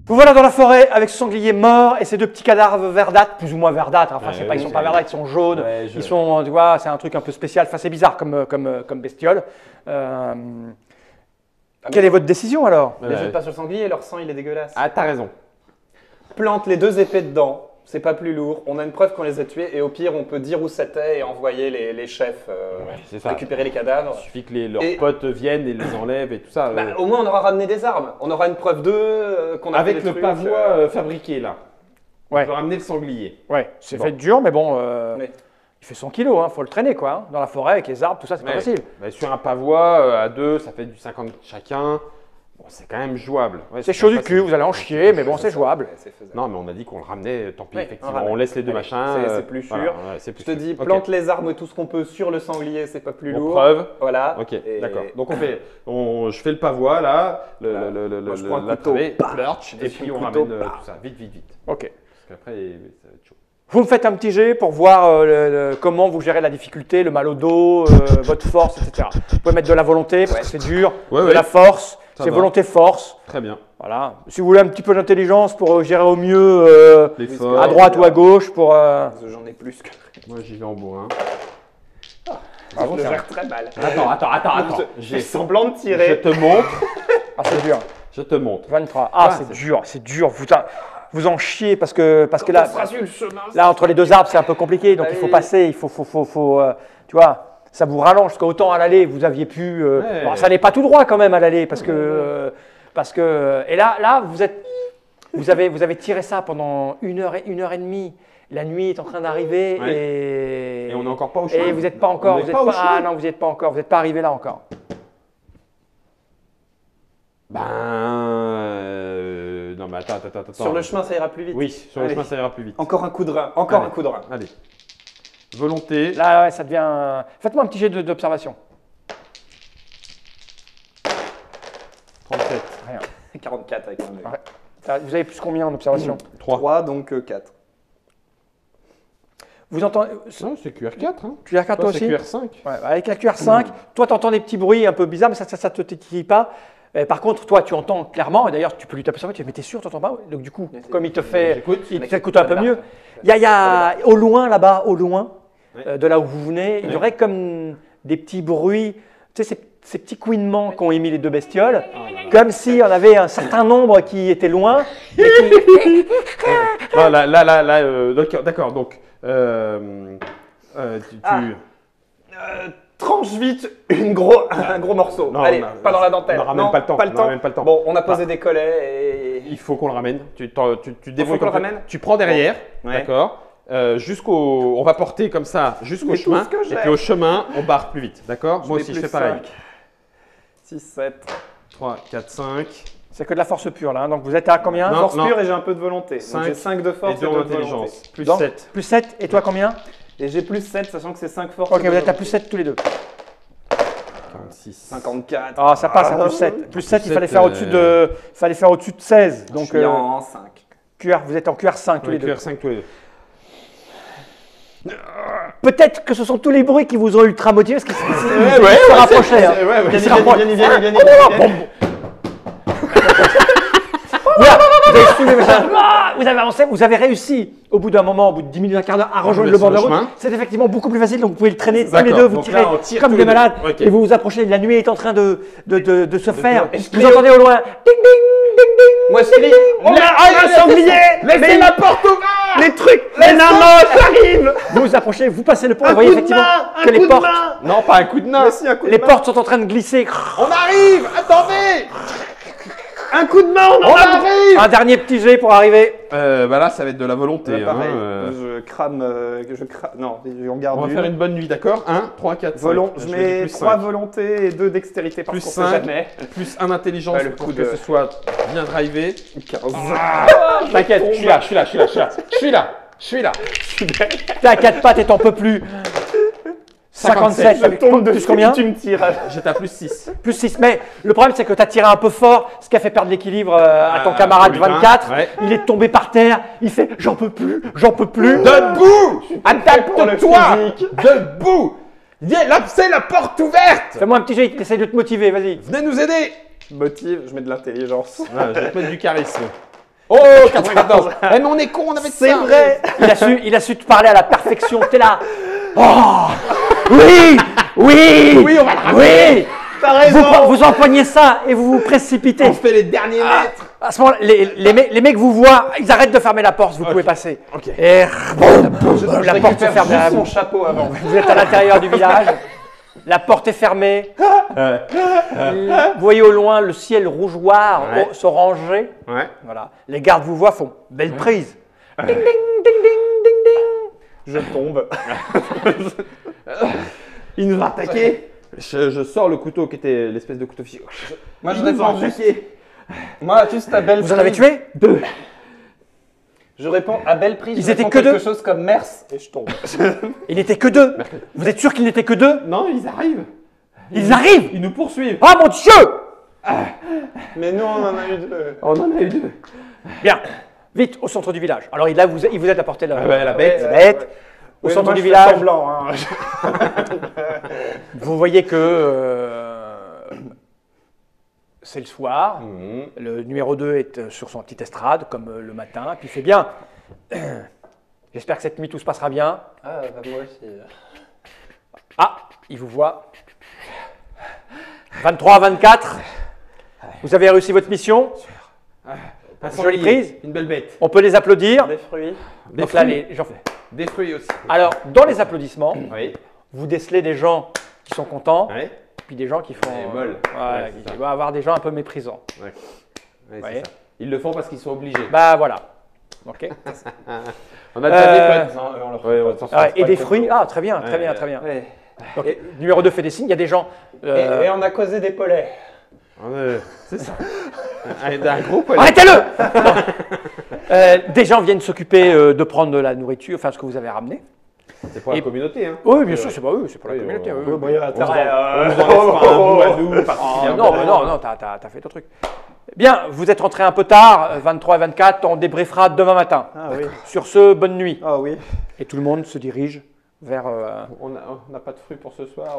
Vous voilà dans la forêt avec ce sanglier mort et ces deux petits cadavres verdâtres, plus ou moins verdâtres. Enfin, je sais pas, ils sont pas verdâtres, ils sont jaunes. Ouais, ils sont, tu vois, c'est un truc un peu spécial. Enfin, c'est bizarre comme bestiole. Quelle est votre décision alors? Les jette pas sur le sanglier, leur sang il est dégueulasse. Ah, t'as raison. Plante les deux épées dedans. C'est pas plus lourd. On a une preuve qu'on les a tués et au pire, on peut dire où c'était et envoyer les chefs récupérer les cadavres. Il suffit que leurs potes viennent et les enlèvent et tout ça. Bah, au moins, on aura ramené des armes. On aura une preuve d'eux qu'on a avec fait des le trucs, pavois fabriqué là. Ouais. On peut ramener le sanglier. Ouais, c'est fait dur, mais bon, il fait 100 kilos, hein, faut le traîner quoi. Hein. Dans la forêt avec les arbres, tout ça, c'est pas facile. Bah, sur un pavois à deux, ça fait du 50 chacun. Bon, c'est quand même jouable. Ouais, c'est chaud du cul, vous allez en chier, mais bon, c'est jouable. Non, mais on a dit qu'on le ramenait, tant pis, effectivement. On laisse les deux machins. C'est plus sûr. Voilà, je te dis, plante les armes, tout ce qu'on peut sur le sanglier, c'est pas plus lourd. Preuve. Voilà. Ok, d'accord. Donc je fais le pavois là, je prends un couteau, et puis on ramène tout ça, vite. Ok. Parce qu'après, ça va être chaud. Vous me faites un petit jet pour voir comment vous gérez la difficulté, le mal au dos, votre force, etc. Vous pouvez mettre de la volonté parce que c'est dur, de la force, c'est volonté-force. Très bien. Voilà. Si vous voulez un petit peu d'intelligence pour gérer au mieux à droite ou à gauche, pour. J'en ai plus que. Moi, j'y vais en bourrin. Je le gère très mal. Attends. J'ai semblant de tirer. Je te montre. Ah, c'est dur. Je te montre. 23. Ah, c'est dur. Vous en chiez parce que là, entre les deux arbres, c'est un peu compliqué. Donc, il faut passer, il faut tu vois. Ça vous rallonge, parce qu'autant à l'aller, vous aviez pu… bon, ça n'est pas tout droit quand même à l'aller, parce que… et là, vous avez tiré ça pendant une heure et demie. La nuit est en train d'arriver et on n'est encore pas au chemin. Et vous n'êtes pas encore… vous n'êtes pas arrivé là encore. Non, mais attends. Sur le chemin, ça ira plus vite. Oui, sur le chemin, ça ira plus vite. Encore un coup de rein. Un coup de rein. Allez. Volonté. Là, ouais, ça devient… Faites-moi un petit jet d'observation. 37. Rien. 44 avec un œil. Vous avez plus combien en observation? 3, donc 4. Vous entendez… Non, c'est QR4. Hein. QR4 toi aussi? C'est QR5. Ouais, avec la QR5, toi, tu entends des petits bruits un peu bizarres, mais ça ne te tétille pas. Par contre, toi, tu entends clairement, et d'ailleurs, tu peux lui taper sur le tu dis, mais t'es sûr, tu n'entends pas? Donc, du coup, comme il te fait, il t'écoute un peu mieux. Il y a au loin, là-bas, de là où vous venez, il y aurait comme des petits bruits, tu sais, ces petits couinements qu'ont émis les deux bestioles, comme si on avait un certain nombre qui était loin. Non, d'accord, donc, tranche vite un gros morceau. Non, allez, pas dans la dentelle. On n'aura même pas le temps. Bon, on a posé des collets et… Il faut qu'on le ramène. Tu tu prends derrière, d'accord. On va porter comme ça jusqu'au chemin. Et puis au chemin, on barre plus vite, d'accord. Moi aussi, je fais pareil. 6, 7. 3, 4, 5. C'est que de la force pure là, hein. Donc vous êtes à combien? Force pure et j'ai un peu de volonté. J'ai 5 de force et 2 d'intelligence. Plus 7. Plus 7, et toi combien? Et j'ai plus 7, sachant que c'est 5 forces. Ok, vous êtes à plus 7 tous les deux. 46. 54. Ah, ça passe à plus 7. Plus 7, il fallait faire au-dessus de 16. Donc, je suis en 5. Vous êtes en QR5 tous les deux. QR5 tous les deux. Peut-être que ce sont tous les bruits qui vous ont ultra motivé, parce qu'ils se rapprochaient. Vous avez avancé, vous avez réussi au bout d'un moment, au bout de 10 minutes, un quart d'heure, à rejoindre le bord de la route. C'est effectivement beaucoup plus facile, donc vous pouvez le traîner tous les deux, vous tirez comme des malades et vous vous approchez. La nuit est en train de se faire. Vous entendez au loin, ding ding, ding ding. Moi je crie, un sanglier, laissez la porte ouverte. Les trucs, les nains arrivent. Vous vous approchez, vous passez le pont, vous voyez effectivement que les portes… Non, pas un coup de nain. Les portes sont en train de glisser. On arrive, attendez. Un coup de main, on arrive. Un dernier petit jet pour arriver. Là, ça va être de la volonté. Pareil, je crame, non, on garde. On va faire une bonne nuit, d'accord. 1, 3, 4, 5. Je mets 3 volontés et 2 dextérité parce qu'on sait jamais. Plus 1 intelligence pour que ce soit bien drivé. 15. T'inquiète, je suis là. T'es à 4 pattes et t'en peux plus. 57. Je tombe Plus dessus, combien? tu me tires. J'étais à plus 6. Plus 6. Mais le problème, c'est que tu as tiré un peu fort, ce qui a fait perdre l'équilibre à ton camarade au lutin, 24. ouais. Il est tombé par terre. Il fait « J'en peux plus, j'en peux plus ». Debout! pour le Adapte-toi! physique. Debout! Là, c'est la porte ouverte! Fais-moi un petit jet, essaye de te motiver, vas-y. Venez nous aider! Motive, je mets de l'intelligence. Ouais, je vais te mettre du charisme. Oh, 94! Eh, mais on est con, on avait C'est ça. vrai. Il a su te parler à la perfection. T'es là. Oh oui, oui, Oui, on va le ramener. oui. T'as raison. Vous empoignez ça et vous vous précipitez. On fait les derniers mètres. À ce moment-là, les mecs vous voient, ils arrêtent de fermer la porte, vous pouvez passer. Ok. Et la porte se récupère ferme derrière juste vous. mon chapeau avant. Vous êtes à l'intérieur du village. La porte est fermée. Vous voyez au loin le ciel rougeoir Ouais. s'oranger. Ouais. Voilà. Les gardes vous voient, font belle prise. Ding, ding, ding, ding, ding, ding. Je tombe. Il nous a attaqué. Je sors le couteau qui était l'espèce de couteau physique. Moi, je Ils nous ont réponds juste. attaqué. Moi, juste à belle Vous en avez prise. tué 2. Je réponds à belle prise. Ils je étaient réponds que quelque deux. chose comme merci et je tombe. Il n'était que 2. Vous êtes sûr qu'il n'était que 2? Non, ils arrivent. Ils arrivent. Ils nous poursuivent. Ah mon Dieu! Mais nous, on en a eu deux. On en a eu 2. Bien. Vite, au centre du village. Alors là, il vous aide à porter la, la bête. la bête. Au Oui, centre moi, du je fais village, semblant, hein. vous voyez que c'est le soir. Le numéro 2 est sur son petite estrade, comme le matin. Puis il fait bien. J'espère que cette nuit, tout se passera bien. Ah, bah, moi aussi. Ah, il vous voit. 23, 24. Vous avez réussi votre mission. Jolie prise. Une belle bête. On peut les applaudir. Des fruits. Des Donc là, fruits. les gens- Des fruits aussi. Alors, dans les applaudissements, Oui. vous décelez des gens qui sont contents, Ouais. puis des gens qui font. Des molles. Voilà, Ouais, c'est ça. il va y avoir des gens un peu méprisants. Ouais, Ouais. c'est ça. Ils le font parce qu'ils sont obligés. Bah voilà. Ok. On a déjà des potes. Non, on leur Ouais, fait on pas. s'en Ah ouais, fout. et des fruits. Ah, très bien, très Ouais, bien, ouais. très bien. Ouais. Donc, numéro 2 fait des signes. Il y a des gens. Et on a causé des pollets. C'est ça. Un gros poil. Arrêtez-le. Des gens viennent s'occuper de prendre de la nourriture, enfin ce que vous avez ramené. C'est pour la Et- communauté. Hein. Oui, bien sûr, c'est pas eux, c'est pour la Oui, communauté. on- oui, oui. Bon, il y a On intérêt, nous en laisse pas un bout à nous, Ah, particulièrement. non, t'as fait ton truc. Bien, vous êtes rentrés un peu tard, 23 et 24, on débriefera demain matin. Ah oui. Sur ce, bonne nuit. Ah oui. Et tout le monde se dirige vers. On n'a pas de fruits pour ce soir.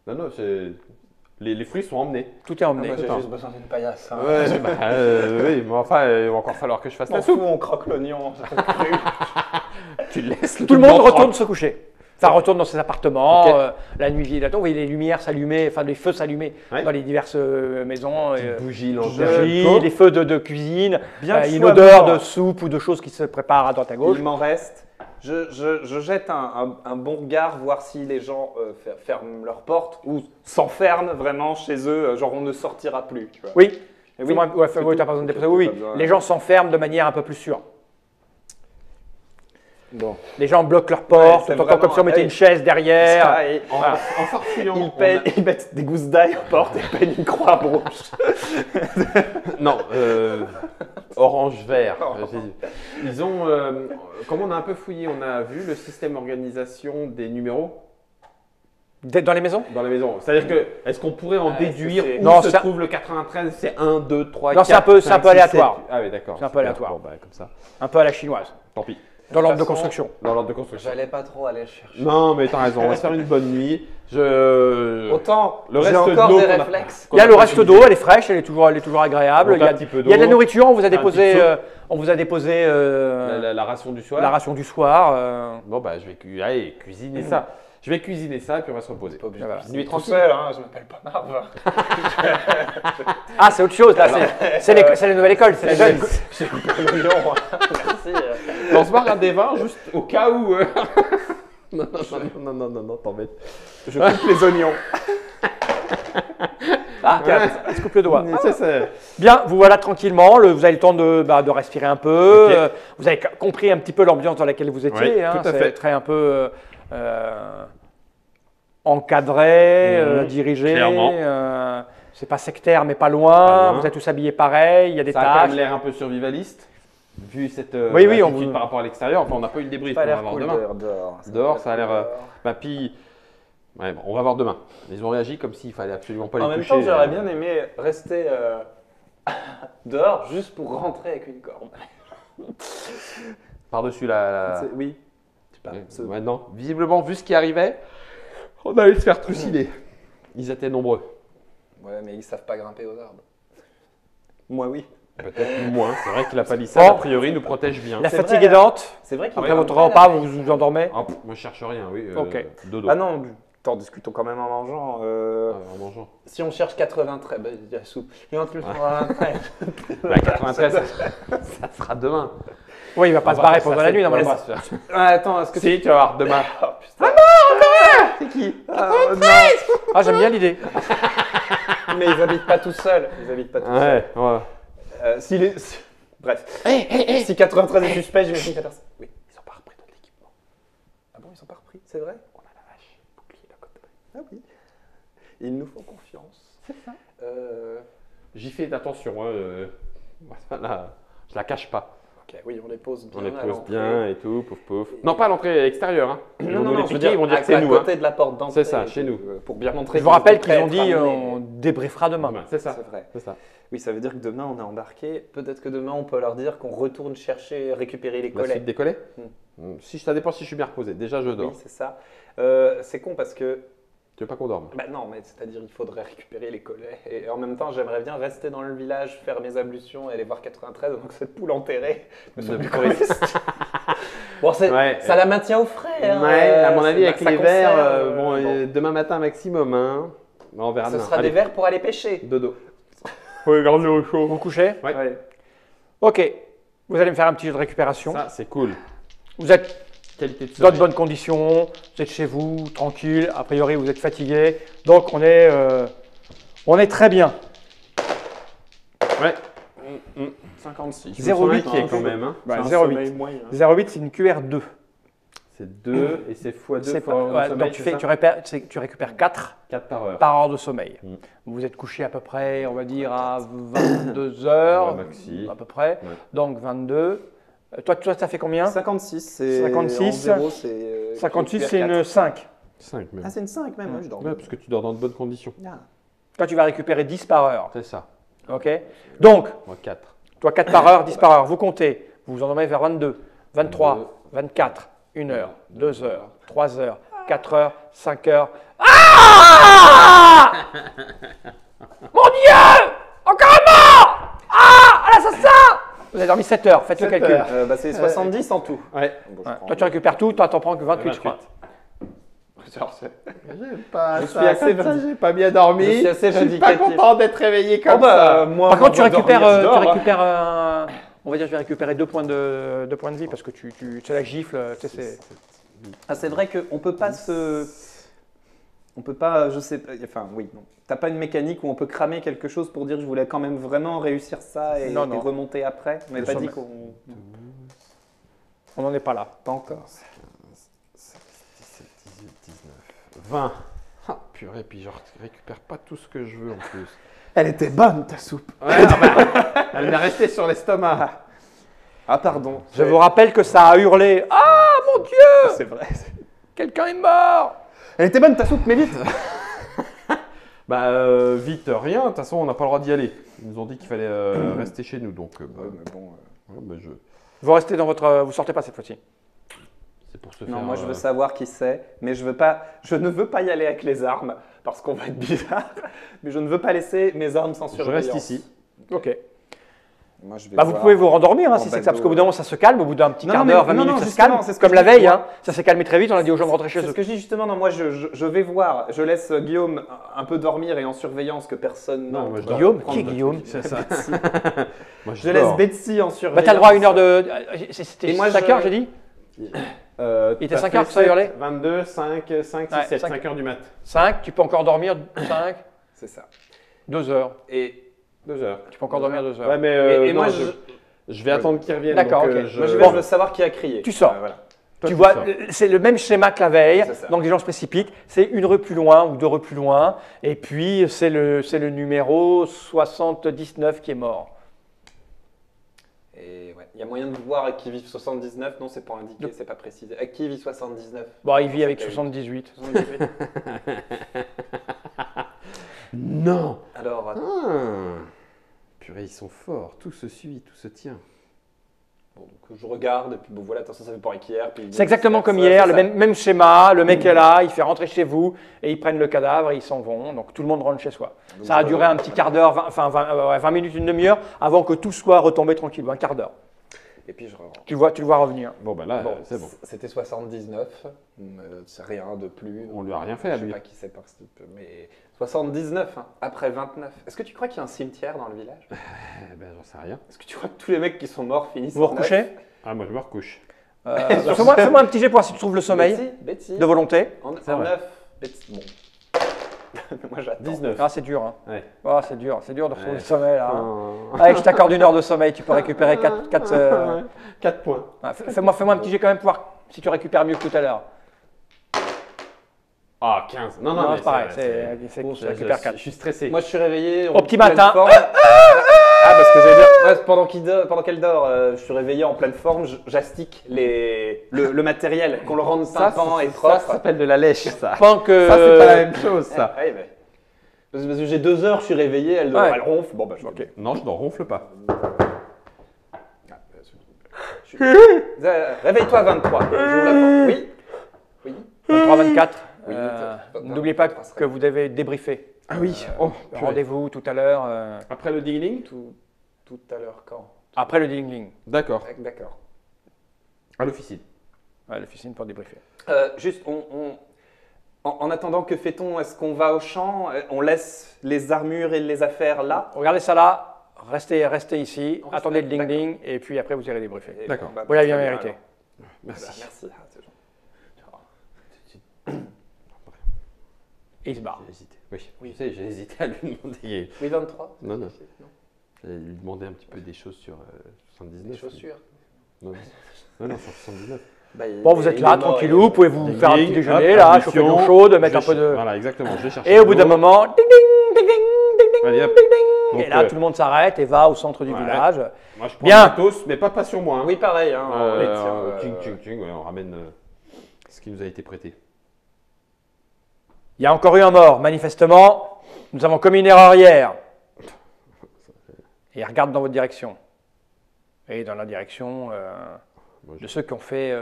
Non, non, les fruits sont emmenés. Tout est emmené. Moi, j'ai juste besoin d'une paillasse. Hein. Ouais, oui, mais enfin, il va encore falloir que je fasse On la fout, soupe. on croque l'oignon. c'est pas cru. Tu laisses Tout le monde blanc retourne se coucher. Enfin, retourne dans ses appartements. Ok. La nuit vient. Vous voyez les lumières s'allumer, enfin les feux s'allumer Ouais. dans les diverses maisons. bougie, Bougies, les feux de cuisine, Bien une choix, odeur moi. de soupe ou de choses qui se préparent à droite à gauche. Il m'en reste. Je jette un bon regard, voir si les gens ferment leurs portes ou s'enferment vraiment chez eux, genre on ne sortira plus. Tu vois. Oui. Et Fais-moi- ouais, c'est fais-moi, tout. t'as pas besoin de Ok, déposer. Oui, pas besoin. les gens s'enferment de manière un peu plus sûre. Bon. Les gens bloquent leurs portes, c'est on entend comme si on mettait vraiment- une chaise derrière. Ça, et En farfouillant. ils mettent des gousses d'ail aux portes et peignent une croix rouge. Non, orange vert. Ils ont, comme on a un peu fouillé, on a vu le système d'organisation des numéros Dans les maisons? dans la maison. C'est-à-dire que, est-ce qu'on pourrait en Ouais, déduire c'est- où Non, se ça- trouve le 93? C'est 1, 2, 3, Non, 4, c'est un peu 5, 6, aléatoire. 7. Ah oui, d'accord. C'est un peu aléatoire. Bon, bah, comme ça. Un peu à la chinoise, Tant pis. dans l'ordre de façon, construction. Dans l'ordre de construction. J'allais pas trop aller chercher. Non, mais t'as raison. On va se faire une bonne nuit. Autant, Le j'ai reste de encore l'eau des qu'on a- réflexes. Il y a le reste d'eau, elle est fraîche, elle est toujours agréable. Donc, Il y a, un petit peu il y a de la d'eau, nourriture, on vous a un déposé, petit saut. on vous a déposé la ration du soir. la ration du soir. Bon, bah, je vais allez, cuisiner ça. Je vais cuisiner ça et puis on va se reposer. Pas obligé Voilà. de Nuit cuisiner tout tranquille. seul, hein, je m'appelle pas Marv. Ah, c'est autre chose, là, c'est la nouvelle école, c'est les jeunes. J'ai coupé l'oignon. Merci. On se boire un des vins juste au cas où. Non, t'embête. Je coupe les oignons. Ah, elle se coupe le doigt. Ça, c'est- Bien, vous voilà tranquillement, vous avez le temps de respirer un peu. Ok. Vous avez compris un petit peu l'ambiance dans laquelle vous étiez. Oui, Hein, tout à c'est fait. très un peu encadré, dirigé. clairement. C'est pas sectaire, mais pas loin. Pas loin. Vous êtes tous habillés pareil, il y a des Ça a quand tâches. même l'air un peu survivaliste, vu cette Oui, oui, attitude on- par rapport à l'extérieur. Enfin, on n'a pas eu le débrief, Pas on va l'air voir cool demain. dehors. Dehors, ça a l'air. Puis, Ouais, bon, on va voir demain. Ils ont réagi comme s'il fallait absolument pas les En même toucher. temps, j'aurais bien aimé rester dehors juste pour rentrer avec une corde. Par-dessus la. Oui. Je sais pas. Ouais, non. Visiblement, vu ce qui arrivait, on allait se faire trucider. Ils étaient nombreux. Ouais, mais ils savent pas grimper aux arbres. Moi, oui. Peut-être moins. C'est vrai que la palissade, a priori, nous protège bien. La C'est fatigue vrai, est dente. C'est vrai qu'il Après votre repas, vous vous endormez. Ah, moi, je cherche rien, oui. Ok. Dodo. Ah non, attends, discutons quand même en mangeant. En mangeant. Si on cherche 93, bah, il y a soupe. Et en plus, 93. Bah, 93, ça sera demain. Oui, il va pas se barrer pendant la nuit, normalement. Attends, est-ce que Si, tu vas voir demain. Oh putain. C'est qui Ah, j'aime bien l'idée. Mais ils habitent pas tout seuls. Ils habitent pas tout seuls. Ouais. Bref. Si 93 est suspect, j'imagine qu'il y a personne. Oui, ils sont pas repris dans l'équipement. Ah bon, ils sont pas repris, c'est vrai? On a la vache, bouclier, la côte. Ah oui. Ils nous font confiance. C'est ça. J'y fais attention. Je la cache pas. Ok, oui, on les pose bien. On les à pose l'entrée. bien et tout, pouf pouf. Non, pas à l'entrée extérieure. Hein. Ils vont nous je veux l'expliquer, ils vont dire que c'est à nous. côté de la porte d'entrée. C'est ça, chez nous. Pour bien montrer. Je vous rappelle qu'ils étaient ont prêts à dit être on amenés. débriefera demain. C'est ça. C'est vrai. C'est ça. Oui, ça veut dire que demain on est embarqué. Peut-être que demain on peut leur dire qu'on retourne chercher, récupérer les La collets. suite des collets Si ça dépend si je suis bien reposé. Déjà, je dors. Oui, c'est ça. C'est con parce que Tu veux pas qu'on dorme bah non, mais c'est-à-dire il faudrait récupérer les collets. Et en même temps, j'aimerais bien rester dans le village, faire mes ablutions et aller voir 93, donc cette poule enterrée me soit plus triste. Bon, Ouais. ça la maintient au frais. Hein, Ouais, à mon avis, avec ça les conserve, verres, bon. demain matin maximum. Hein. On verra Ce demain. sera Allez. des verres pour aller pêcher. Dodo. Oui, garde-le au chaud. Vous vous couchez. Ouais. Ouais. Ok. Vous allez me faire un petit jeu de récupération. Ça, c'est cool. Vous êtes Qualité de dans sommeil. de bonnes conditions. Vous êtes chez vous, tranquille. A priori, vous êtes fatigué. Donc, on est très bien. Ouais. 56. Je me sens 0,8 inquiet quand même. Hein. Ouais, C'est un 0,8. sommeil moyen. 0,8, c'est une QR2. C'est 2 et c'est x2 C'est fois pas- le ouais, sommeil, donc tu récupères 4 4 par heure. par heure de sommeil. Mm. Vous êtes couché à peu près, on va dire, à 22 heures, Ouais, maxi. à peu près. Ouais. Donc 22. Toi, ça fait combien 56, c'est 56. en zéro, c'est 56, récupère c'est une 4. 5. 5 même. Ah, c'est une 5 même, ouais, je dors. Ouais, parce que tu dors dans de bonnes conditions. Ah. Toi, tu vas récupérer 10 par heure. C'est ça. OK. Donc, Moi, 4. toi, 4 par heure, 10 par heure. Vous comptez. Vous vous endormez vers 22, 23, 24, 1 heure, 2 heures, 3 heures, 4 heures, 5 heures. Ah Mon Dieu encore un mort. Ah l'assassin. Vous avez dormi 7 heures. Faites le 7 calcul. heures. Bah, c'est 70 en tout. Ouais. Bon, je Ouais. prends- Toi, tu récupères tout. Toi, t'en prends que 28, je crois. Genre, c'est- J'aime pas Je suis assez j'ai pas bien dormi. Je suis assez Je suis pas vindicatif. content d'être réveillé comme Oh, bah, ça. moi, Par contre, tu moi, dormir, récupères, je dors, hein. on va dire, je vais récupérer 2 points de vie parce que c'est la gifle. Tu sais, c'est- Ah, c'est vrai qu'on peut pas se. On peut pas, je sais pas, enfin oui, non. T'as pas une mécanique où on peut cramer quelque chose pour dire je voulais quand même vraiment réussir ça et, Non, et non. remonter après. On n'avait Le pas dit sommet. qu'on. on n'en est pas là. Pas encore. 17, 18, 19, 20. Ah, purée, puis je récupère pas tout ce que je veux en plus. Elle était bonne ta soupe. Ouais, non, bah, elle m'est restée sur l'estomac. Ah pardon. Je vous rappelle que ça a hurlé. Ah mon Dieu, C'est vrai. quelqu'un est mort. Elle était bonne ta soupe, mais vite. Bah, vite, rien. De toute façon, on n'a pas le droit d'y aller. Ils nous ont dit qu'il fallait rester chez nous. Donc, bah, mais bon. ouais, bah, Vous restez dans votre, vous sortez pas cette fois-ci. c'est pour se Non, faire. moi je veux savoir qui c'est, mais je ne veux pas y aller avec les armes parce qu'on va être bizarre. Mais je ne veux pas laisser mes armes sans Je surveillance. reste ici. Ok. Moi, je vais Bah, vous voir pouvez vous rendormir hein, en si c'est que bateau, ça, parce qu'au bout d'un moment ça se calme, au bout d'un petit Non, quart non, d'heure, mais- 20 non, minutes, non, ça se justement, calme. c'est ce que Comme je la dis, veille, moi. hein, ça s'est calmé très vite, on a dit aux gens de rentrer chez C'est eux. ce que je dis justement. Non, moi je vais voir. Je laisse Guillaume un peu dormir et en surveillance que personne. Non, moi, je dors. Guillaume, Prendre qui est le Guillaume? truc. C'est ça. Moi, Je laisse dors. Betsy en Bah surveillance. t'as le droit à 1 heure de. C'était Et moi, 5 je- heures, j'ai dit. Il était t'as 5 fait heures que ça hurlait 22, 5, 5, 6, Ouais, 7, 5. 5 heures du mat. 5, tu peux encore dormir 5, C'est ça. 2 heures. Et 2 heures. Tu peux encore dormir 2 heures. Ouais, mais Et non, moi, je vais attendre qu'ils reviennent. D'accord, donc, ok. je... moi je vais Bon. je veux savoir qui a crié. Tu sors. Voilà. Toi, Tu vois, sors. c'est le même schéma que la veille, C'est ça. donc les gens se précipitent, c'est une rue plus loin ou 2 rues plus loin, et puis c'est le numéro 79 qui est mort. Et ouais, Il y a moyen de voir à qui vit 79. Non, c'est pas indiqué, c'est pas précisé. À qui vit 79? Bon, il vit avec 78. 78. Non. Alors, Purée, ils sont forts. Tout se suit, tout se tient. bon, donc, je regarde, et puis bon, voilà, attention, ça fait pareil qu'hier. C'est exactement comme hier, le même schéma, le mec est là, il fait rentrer chez vous, et ils prennent le cadavre et ils s'en vont, donc tout le monde rentre chez soi. Donc, Ça a duré un petit quart d'heure, 20 minutes, une demi-heure, avant que tout soit retombé tranquille, un quart d'heure. Et puis je rentre. Tu le vois revenir. Bon, bah là, Bon, c'est bon. C'était 79, c'est rien de plus. On lui a rien fait à Je sais lui. pas qui c'est, mais 79, hein, après 29. Est-ce que tu crois qu'il y a un cimetière dans le village? Eh ben, j'en sais rien. Est-ce que tu crois que tous les mecs qui sont morts finissent Vous vous en neuf? recouchez Ah, moi, je me recouche. Fais-moi un petit jet pour voir si tu trouves le sommeil Betty, de volonté. En C'est vrai. 9. Betty. Bon. Moi j'attends. 19. Ah, c'est dur. Hein. Ouais. Oh, c'est dur de retrouver Ouais. le sommeil là. Ah. Allez, je t'accorde 1 heure de sommeil, tu peux récupérer 4. 4 points. Fais-moi un petit jet quand même pour voir si tu récupères mieux que tout à l'heure. Ah, 15. Non, Non, mais c'est pareil, vrai, tu récupères 4. Je suis stressé. Moi je suis réveillé. Au petit en pleine matin. forme. Ah, parce que j'allais dire, ouais, pendant qu'elle dort, je suis réveillé en pleine forme, j'astique le matériel, qu'on le rende pimpant et propre. Ça s'appelle de la lèche, ça. Pendant que Ça, c'est pas la même chose, ça. Ouais, mais- parce que j'ai 2 heures, je suis réveillé, elle Ouais. elle ronfle. Bon, bah, je Ok. Non, je ne ronfle pas. Réveille-toi à 23. J'ouvre la porte. Oui. Oui. 23-24. Oui, N'oubliez pas que vous devez débriefer. Ah oui. Purée. Rendez-vous tout à l'heure. Après le ding-ding Tout à l'heure, quand? Après le ding-ding. D'accord. D'accord. À l'officine. Ouais, l'officine pour débriefer. Juste, en attendant, que fait-on? Est-ce qu'on va au champ? On laisse les armures et les affaires là? Regardez ça là. Restez ici. On reste Attendez là, le ding-ding. Et puis après, vous irez débriefer. Et- D'accord. bah, Vous l'avez très bien bien, mérité. alors. Merci. Bah, merci. Ah, c'est gentil. Et il se barre. J'ai hésité. Oui, tu sais, j'ai hésité à lui demander. Oui, 23? Non, non. J'allais lui demander un petit peu des choses sur 79. Des chaussures. Non, non, sur 79. Bah, Bon, vous êtes là, tranquillou. Vous pouvez vous faire un petit Ding, déjeuner hop, là, admission, chauffer de l'eau chaude, mettre un je peu de. Voilà, exactement. Je vais chercher. Et au bout d'un l'eau. moment, ding ding, ding ding, ding ding, Allez, hop. ding ding. Et Donc, là, tout le monde s'arrête et va au centre du ouais. village. Moi, je prends Bien. le matos, mais pas sur moi. Hein. Oui, pareil. Hein, on les tient, Ching, ching, ching, ouais, on ramène ce qui nous a été prêté. Il y a encore eu un mort, manifestement. Nous avons commis une erreur hier. Et regarde dans votre direction. Et dans la direction Moi, de ceux qui ont fait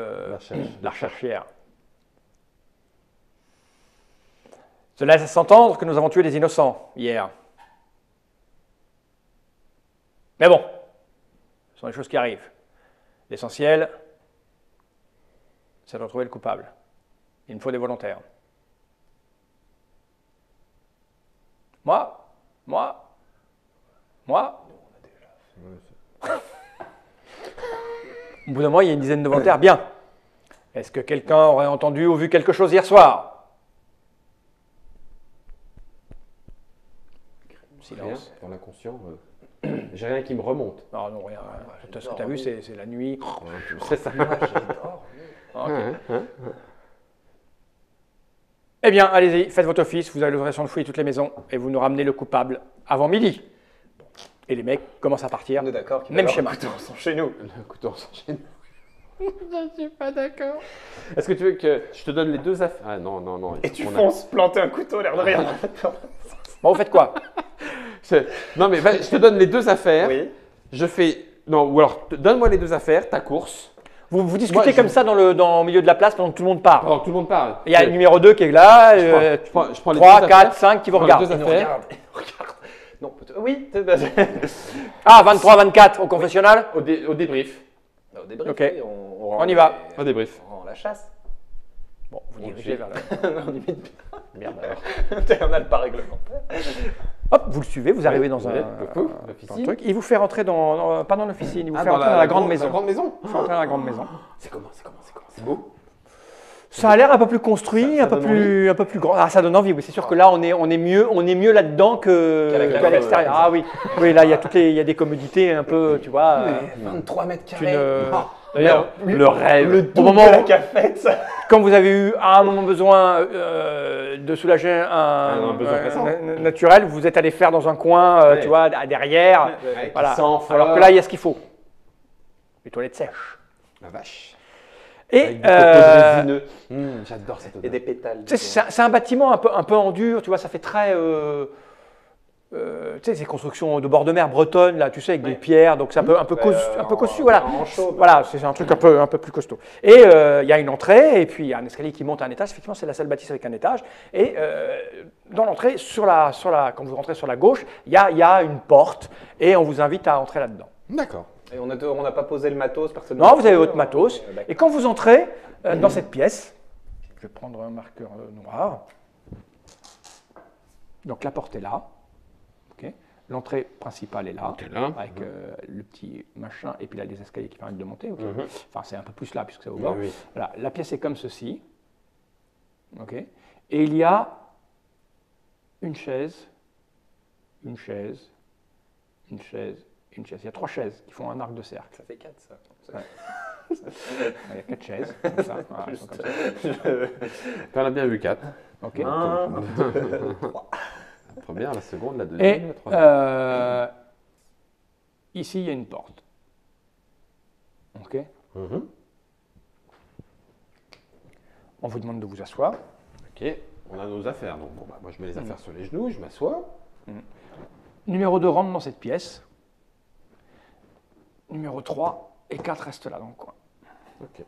la recherche. hier. Cela laisse s'entendre que nous avons tué des innocents hier. Mais bon, ce sont des choses qui arrivent. L'essentiel, c'est de retrouver le coupable. Il me faut des volontaires. Moi. Au bout d'un mois, il y a une dizaine de volontaires. Bien. Est-ce que quelqu'un aurait entendu ou vu quelque chose hier soir? Rien, Silence. dans l'inconscient, j'ai rien qui me remonte. Non, non, rien. Ce que tu as vu, c'est la nuit. C'est ça. Ok. Hein. Eh bien, allez-y, faites votre office. Vous avez l'autorisation de fouiller toutes les maisons et vous nous ramenez le coupable avant midi. Et les mecs commencent à partir. On est d'accord qu'il Même va y avoir schéma. un couteau sans chez nous. Le couteau s'enchaîne. Je suis pas d'accord. Est-ce que tu veux que je te donne les 2 affaires? Ah non, non, non. Et tu on a- fonces planter un couteau, l'air de rien. Bon, vous faites quoi? Non, mais je te donne les 2 affaires. Oui. Je fais. Non, ou alors, donne-moi les 2 affaires, ta course. Vous discutez Moi, comme ça dans le milieu de la place pendant que tout le monde parle. Alors, tout le monde parle. Il y a le numéro 2 qui est là, Je prends les 3, deux 4, affaires. 5 qui vous Je prends les regardent. deux Il nous affaires. regarde. Il nous regarde. Non, oui. Ah, 23, 24 au confessionnal. Au débrief. Au débrief, Ok. oui, On y va. Au débrief. On rend la chasse. Bon, vous On dirigez le vers On y met Merde alors. on a le pas réglementaire. Hop, vous le suivez, vous arrivez dans Ouais, un coucou, dans l'officine. un truc. Il vous fait rentrer pas dans l'officine, il vous Ah, fait rentrer dans la grande maison. La grande maison. Il vous fait rentrer dans la grande maison. C'est comment? C'est beau? Ça a l'air un peu plus construit, Ça un peu donne un peu plus grand. Ah, ça donne envie, oui. C'est sûr que là, on est mieux là-dedans Qu'à la qu'à Claire, l'extérieur. Ah oui, oui, là, il y a des commodités un peu, tu vois. 23 mètres tu carrés. ne- Oh, D'ailleurs, Le rêve. le au double moment de la où- cafette. quand vous avez eu à un moment besoin de soulager Un besoin pressant. naturel, vous êtes allé faire dans un coin, Ouais. tu vois, derrière. Ouais, Voilà. qui s'enfle. Alors que là, il y a ce qu'il faut. les toilettes sèches. La vache. Et Avec du copeaux résineux. J'adore cette Et odeur. des pétales. c'est un bâtiment un peu en dur, tu vois, ça fait très... tu sais, ces constructions de bord de mer bretonnes, là, tu sais, avec des pierres, donc c'est un peu cossu, voilà. En chaud. Voilà, c'est un truc un peu plus costaud. Et il y a une entrée, et puis il y a un escalier qui monte à un étage. Effectivement, c'est la salle bâtisse avec un étage. Et dans l'entrée, quand vous rentrez sur la gauche, il y a une porte, et on vous invite à entrer là-dedans. D'accord. Et on n'a pas posé le matos, personne. Non, vous avez votre matos. D'accord. Et quand vous entrez dans cette pièce, je vais prendre un marqueur noir. Donc la porte est là. Ok. L'entrée principale est là, T'es là. avec le petit machin, et puis là des escaliers qui permettent de monter. Ok. Mhm. Enfin, c'est un peu plus là, puisque c'est au Oui, bord. oui. Voilà, la pièce est comme ceci. Ok. Et il y a une chaise, une chaise, une chaise, une chaise. Il y a 3 chaises qui font un arc de cercle. Ça fait 4, ça. Il y a 4 chaises, comme ça. Voilà, elles sont comme ça. T'en as bien vu 4. Ok. Un, 2, 3. La première, la seconde, la deuxième, Et la troisième. ici, il y a une porte. Ok. Mhm. On vous demande de vous asseoir. Ok, on a nos affaires. Donc, bon, bah, moi, je mets les affaires sur les genoux, je m'assois. Numéro 2 rentre dans cette pièce. Numéro 3 et 4 restent là dans le coin. Ok.